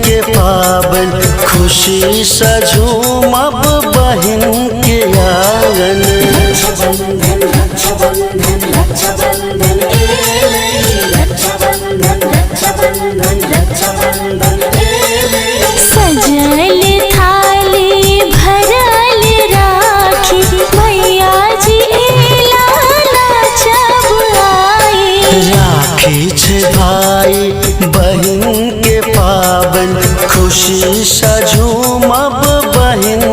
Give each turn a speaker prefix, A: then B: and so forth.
A: के पावन, खुशी से झूमब बहिन के आंगन।
B: रक्षाबंधन रक्षाबंधन रक्षाबंधन रक्षाबंधन रक्षाबंधन रक्षाबंधन।
C: सजल थाली भरल राखी, मैया जी लाला जब आई।
A: राखी छे भाई बहिन के पावन, खुशी से झूमब बहिन